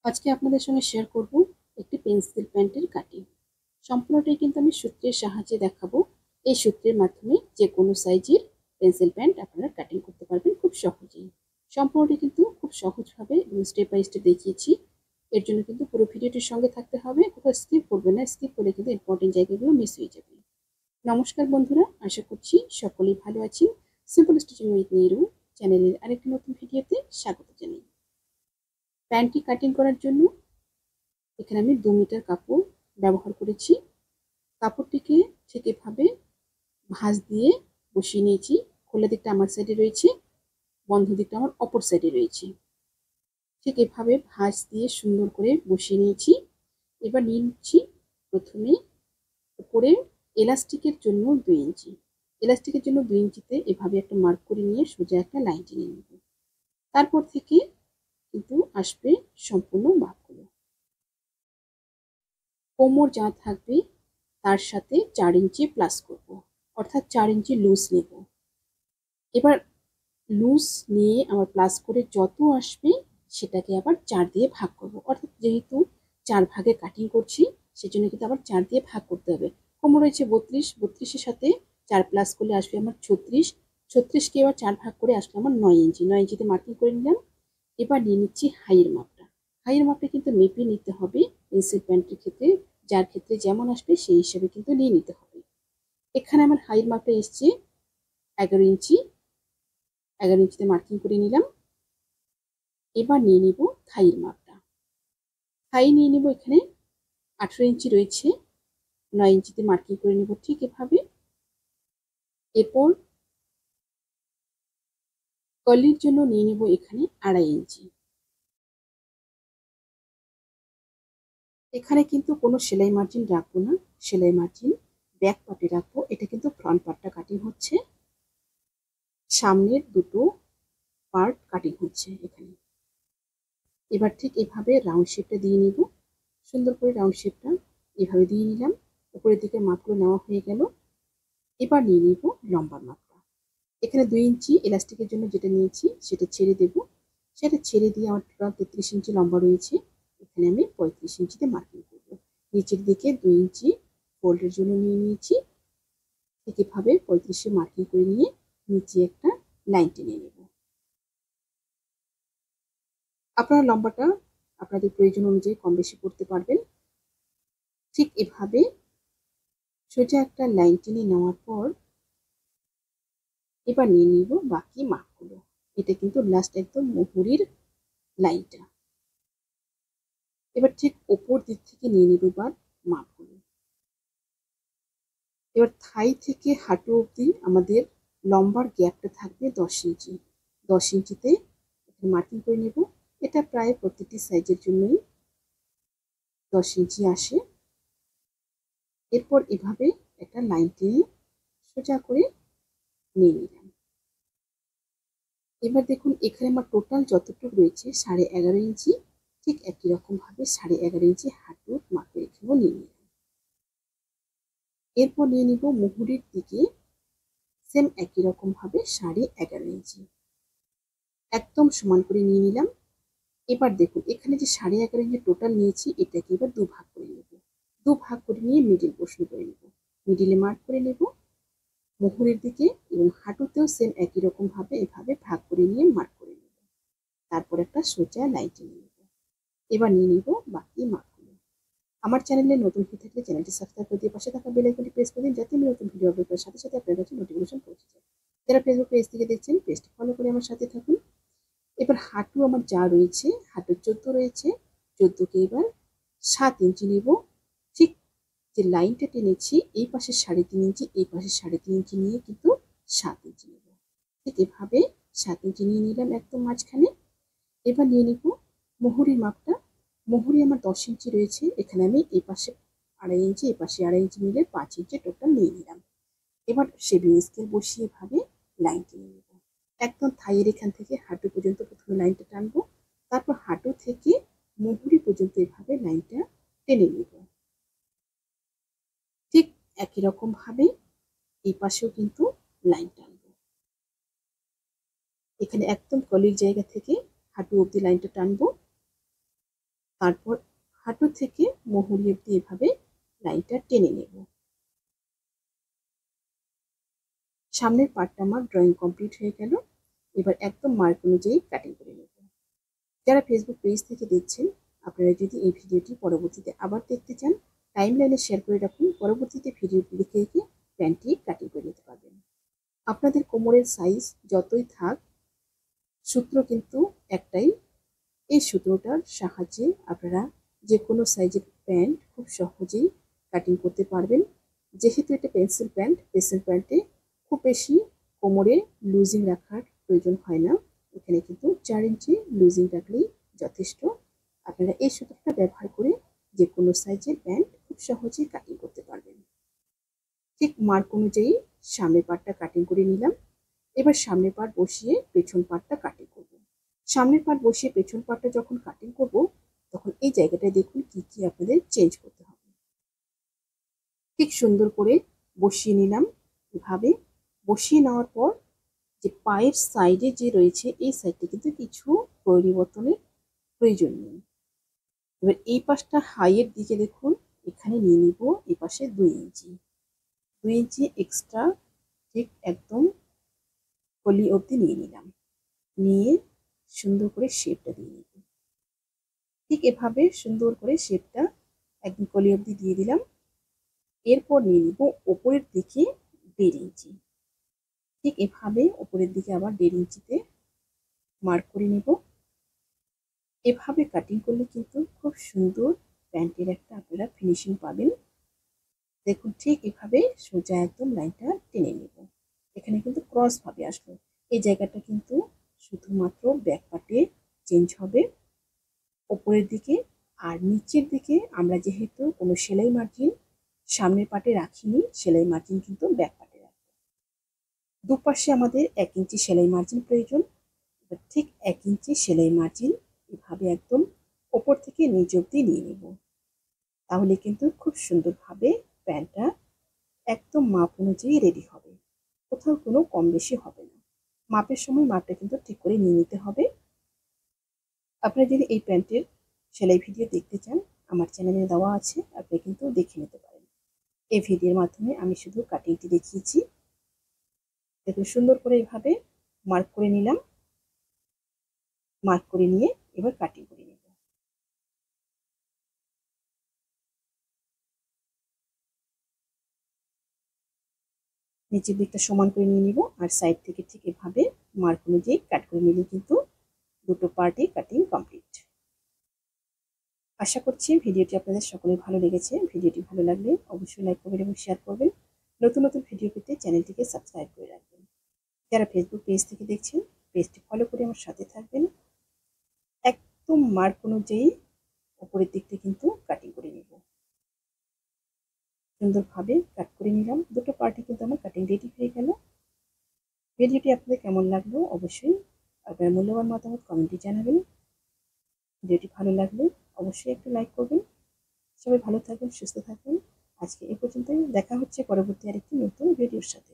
আজকে আপনাদের সঙ্গে শেয়ার করব একটি পেন্সিল প্যান্টের কাটিং। সম্পূর্ণটাই কিন্তু আমি সূত্রের সাহায্যে দেখাবো। এই সূত্রের মাধ্যমে যে কোনো সাইজের পেন্সিল প্যান্ট আপনারা কাটিং করতে পারবেন খুব সহজেই। সম্পূর্ণটি কিন্তু খুব সহজভাবে এবং স্টেপ বাই স্টেপ দেখিয়েছি। এর জন্য কিন্তু পুরো ভিডিওটির সঙ্গে থাকতে হবে, কোথাও স্কিপ করবেন না। স্কিপ করলে কিন্তু ইম্পর্টেন্ট জায়গাগুলো মিস হয়ে যাবে। নমস্কার বন্ধুরা, আশা করছি সকলেই ভালো আছেন। সিম্পল স্টিচিং উইথ নিরু চ্যানেলের আরেকটি নতুন ভিডিওতে স্বাগত জানাই। প্যান্টটি কাটিং করার জন্য এখানে আমি 2 মিটার কাপড় ব্যবহার করেছি। কাপড়টিকে ঠিক এভাবে ভাঁজ দিয়ে বসিয়ে নিয়েছি। খোলা দিকটা আমার সাইডে রয়েছে, বন্ধ দিকটা আমার অপর সাইডে রয়েছে। ঠিক এভাবে ভাঁজ দিয়ে সুন্দর করে বসিয়ে নিয়েছি। এবার নিয়ে নিচ্ছি প্রথমে উপরে এলাস্টিকের জন্য 2 ইঞ্চি। এলাস্টিকের জন্য 2 ইঞ্চিতে এভাবে একটা মার্ক করে নিয়ে সোজা একটা লাইন টেনে নেব। তারপর থেকে কিন্তু আসবে সম্পূর্ণ মাপগুলো। কোমর যা থাকবে তার সাথে 4 ইঞ্চি প্লাস করব, অর্থাৎ 4 ইঞ্চি লুজ নেব। এবার লুজ নিয়ে আমার প্লাস করে যত আসবে সেটাকে আবার 4 দিয়ে ভাগ করব, অর্থাৎ যেহেতু 4 ভাগে কাটিং করছি সেজন্য কিন্তু আবার 4 দিয়ে ভাগ করতে হবে। কোমর রয়েছে 32, 32-এর সাথে 4 প্লাস করলে আসবে আমার 36, 36কে এবার 4 ভাগ করে আসলে আমার 9 ইঞ্চি, 9 ইঞ্চিতে মার্কিং করে নিলাম। এবার নিয়ে নিচ্ছি হাইয়ের মাপটা। হাইয়ের মাপটা কিন্তু মেপে নিতে হবে পেন্সিল প্যান্টের ক্ষেত্রে, যার ক্ষেত্রে যেমন আসবে সেই হিসাবে কিন্তু নিয়ে নিতে হবে। এখানে আমার হাইয়ের মাপটা এসছে 11 ইঞ্চি, 11 ইঞ্চিতে মার্কিং করে নিলাম। এবার নিয়ে নিব থাইয়ের মাপটা। থাই নিয়ে নিব এখানে 18 ইঞ্চি রয়েছে, 9 ইঞ্চিতে মার্কিং করে নিব ঠিক এভাবে। এরপর কলির জন্য নিয়ে নিব এখানে 2.5 ইঞ্চি। এখানে কিন্তু কোনো সেলাই মার্জিন রাখবো না, সেলাই মার্জিন ব্যাক পার্টে রাখবো। এটা কিন্তু ফ্রন্ট পার্টটা কাটিং হচ্ছে, সামনের দুটো পার্ট কাটিং হচ্ছে এখানে। এবার ঠিক এভাবে রাউন্ড শেপটা দিয়ে নিব। সুন্দর করে রাউন্ড শেপটা এভাবে দিয়ে নিলাম। উপরের দিকে মাপগুলো নেওয়া হয়ে গেল। এবার নিয়ে নিব লম্বার মাপটা। এখানে 2 ইঞ্চি এলাস্টিকের জন্য যেটা নিয়েছি সেটা ছেড়ে দেব। সেটা ছেড়ে দিয়ে আমার টোটাল 33 ইঞ্চি লম্বা রয়েছে। এখানে আমি 35 ইঞ্চিতে মার্কিং করব। নিচের দিকে 2 ইঞ্চি ফোল্ডের জন্য নিয়ে নিয়েছি। ঠিক এভাবে 35-এ মার্কিং করে নিয়ে নিচে একটা লাইন টেনে নেব। আপনারা লম্বাটা আপনাদের প্রয়োজন অনুযায়ী কম বেশি করতে পারবেন। ঠিক এভাবে সোজা একটা লাইন টেনে নেওয়ার পর এবার নিয়ে নিব বাকি মাপগুলো। এটা কিন্তু লাস্ট একদম মুহুরির লাইনটা। এবার ঠিক ওপর দিক থেকে নিয়ে নিব এবার মাপগুলো। এবার থাই থেকে হাঁটু অবধি আমাদের লম্বার গ্যাপটা থাকবে 10 ইঞ্চি। 10 ইঞ্চিতে মার্কিং করে নেব। এটা প্রায় প্রতিটি সাইজের জন্যই 10 ইঞ্চি আসে। এরপর এভাবে একটা লাইন টেনে সোজা করে নিয়ে নিলাম। এবার দেখুন এখানে আমার টোটাল যতটুকু রয়েছে 11.5 ইঞ্চি, ঠিক একই রকম ভাবে 11.5 ইঞ্চি হাঁটুর মাপে রেখেও নিয়ে নিলাম। এরপর নিয়ে নিব মুহুরির দিকে সেম একই রকম ভাবে 11.5 ইঞ্চি একদম সমান করে নিয়ে নিলাম। এবার দেখুন এখানে যে 11.5 ইঞ্চি টোটাল নিয়েছি এটাকে এবার 2 ভাগ করে নেব। 2 ভাগ করে নিয়ে মিডিল পোর্শন করে নেব। মিডিলে মার্ক করে নেব মুহুরের দিকে, এবং হাঁটুতেও সেম একই রকম ভাবে এভাবে ভাগ করে নিয়ে মার্ক করে নেব। তারপর একটা সোজা লাইন টেনে নেব। এবার নিয়ে নিব বাকি মাপগুলো। আমার চ্যানেলে নতুন হয়ে থাকলে চ্যানেলটি সাবস্ক্রাইব করে দিয়ে পাশে থাকা বেল আইকনটি প্রেস করে দিন, যাতে আমি নতুন ভিডিও আপলোড করার সাথে সাথে আপনার কাছে নোটিফিকেশন পৌঁছে যায়। যারা ফেসবুক পেজ থেকে দেখছেন পেজটি ফলো করে আমার সাথে থাকুন। এবার হাঁটু আমার যা রয়েছে, হাঁটু 14 রয়েছে, 14কে এবার 7 ইঞ্চি নেব। ঠিক যে লাইনটা টেনেছি এই পাশে 3.5 ইঞ্চি, এই পাশে 3.5 ইঞ্চি নিয়ে কিন্তু 7 ইঞ্চি নেব। ঠিক এভাবে 7 ইঞ্চি নিয়ে নিলাম একদম মাঝখানে। এবার নিয়ে নিব মুহুরির মাপটা। মুহুরি আমার 10 ইঞ্চি রয়েছে, এখানে আমি এই পাশে 2.5 ইঞ্চি, এই পাশে 2.5 ইঞ্চি মিলে 5 ইঞ্চি টোটাল নিয়ে নিলাম। এবার শেভিং স্কেল বসিয়ে এভাবে লাইন টেনে নেব। একদম থাইয়ের এখান থেকে হাঁটু পর্যন্ত প্রথমে লাইনটা টানবো, তারপর হাঁটু থেকে মুহুরি পর্যন্ত এভাবে লাইনটা টেনে নেব। ঠিক একই রকম ভাবে এই পাশেও কিন্তু লাইন টানবো। এখানে একদম কলির জায়গা থেকে হাঁটু অবধি লাইনটা টানবো। তারপর হাঁটু থেকে মুহুরি অবধি এভাবে লাইনটা টেনে নেব। সামনের পার্টটা আমার ড্রয়িং কমপ্লিট হয়ে গেল। এবার একদম মার্ক অনুযায়ী কাটিং করে নেব। যারা ফেসবুক পেজ থেকে দেখছেন, আপনারা যদি এই ভিডিওটি পরবর্তীতে আবার দেখতে চান, টাইমলাইনে শেয়ার করে রাখুন। পরবর্তীতে ভিডিওটি দেখে দেখে প্যান্টটি কাটিং করে নিতে পারবেন। আপনাদের কোমরের সাইজ যতই থাক, সূত্র কিন্তু একটাই। এই সূত্রটার সাহায্যে আপনারা যে কোনো সাইজের প্যান্ট খুব সহজেই কাটিং করতে পারবেন। যেহেতু এটা পেন্সিল প্যান্ট, পেন্সিল প্যান্টে খুব বেশি কোমরে লুজিং রাখার প্রয়োজন হয় না। এখানে কিন্তু 4 ইঞ্চি লুজিং রাখলেই যথেষ্ট। আপনারা এই সূত্রটা ব্যবহার করে যে কোনো সাইজের প্যান্ট খুব সহজেই কাটিং করতে পারবেন। ঠিক মার্ক অনুযায়ী সামনের পার্টটা কাটিং করে নিলাম। এবার সামনের পার্ট বসিয়ে পেছন পার্টটা কাটিং করব। সামনের পার্ট বসিয়ে পেছন পার্টটা যখন কাটিং করব, তখন এই জায়গাটায় দেখুন কি কি আপনাদের চেঞ্জ করতে হবে। ঠিক সুন্দর করে বসিয়ে নিলাম। এভাবে বসিয়ে নেওয়ার পর যে পায়ের সাইডে যে রয়েছে, এই সাইডটা কিন্তু কিছু পরিবর্তনের প্রয়োজন নেই। এবার এই পাশটা হাইয়ের দিকে দেখুন, এখানে নিয়ে নিব এই পাশে 2 ইঞ্চি। 2 ইঞ্চি এক্সট্রা ঠিক একদম কলি অবধি নিয়ে নিলাম। নিয়ে সুন্দর করে শেপটা দিয়ে নিব। ঠিক এভাবে সুন্দর করে শেপটা একদম কলি অবধি দিয়ে দিলাম। এরপর নিয়ে নিব ওপরের দিকে 1.5 ইঞ্চি। ঠিক এভাবে ওপরের দিকে আবার 1.5 ইঞ্চিতে মার্ক করে নিব। এভাবে কাটিং করলে কিন্তু খুব সুন্দর প্যান্টের একটা আপনারা ফিনিশিং পাবেন। দেখুন ঠিক এভাবে সোজা একদম লাইনটা টেনে নেব। এখানে কিন্তু ক্রস ভাবে আসলো। এই জায়গাটা কিন্তু শুধুমাত্র ব্যাক পার্টে চেঞ্জ হবে ওপরের দিকে, আর নিচের দিকে আমরা যেহেতু কোনো সেলাই মার্জিন সামনের পার্টে রাখিনি, সেলাই মার্জিন কিন্তু ব্যাক পার্টে রাখবো। দুপাশে আমাদের 1 ইঞ্চি সেলাই মার্জিন প্রয়োজন। এবার ঠিক 1 ইঞ্চি সেলাই মার্জিন এভাবে একদম ওপর থেকে নিচ অবধি নিয়ে নেব। তাহলে কিন্তু খুব সুন্দরভাবে প্যান্টটা একদম মাপ অনুযায়ী রেডি হবে। কোথাও কোনো কম বেশি হবে না। মাপের সময় মাপটা কিন্তু ঠিক করে নিয়ে নিতে হবে। আপনারা যদি এই প্যান্টের সেলাই ভিডিও দেখতে চান, আমার চ্যানেলে দেওয়া আছে, আপনি কিন্তু দেখে নিতে পারেন। এই ভিডিওর মাধ্যমে আমি শুধু কাটিংটি দেখিয়েছি। দেখুন সুন্দর করে এভাবে মার্ক করে নিলাম। মার্ক করে নিয়ে এবার কাটিং করে নেব। নিচের দিকটা সমান করে নিয়ে নিব, আর সাইড থেকে ঠিক এভাবে মার্ক অনুযায়ী কাট করে নিলে কিন্তু দুটো পার্টই কাটিং কমপ্লিট। আশা করছি ভিডিওটি আপনাদের সকলের ভালো লেগেছে। ভিডিওটি ভালো লাগলে অবশ্যই লাইক করবেন এবং শেয়ার করবেন। নতুন নতুন ভিডিও পেতে চ্যানেলটিকে সাবস্ক্রাইব করে রাখবেন। যারা ফেসবুক পেজ থেকে দেখছেন, পেজটি ফলো করে আমার সাথে থাকবেন। একদম মার্ক অনুযায়ী উপরের দিকটা কিন্তু কাটিং করে নেব। সুন্দরভাবে কাট করে নিলাম। দুটো পার্টই কিন্তু আমার কাটিং রেডি হয়ে গেল। ভিডিওটি আপনাদের কেমন লাগলো অবশ্যই আপনার মূল্যবান মতামত কমেন্টে জানাবেন। ভিডিওটি ভালো লাগলে অবশ্যই একটু লাইক করবেন। সবাই ভালো থাকবেন, সুস্থ থাকবেন। আজকে এ পর্যন্তই। দেখা হচ্ছে পরবর্তী আরেকটি নতুন ভিডিওর সাথে।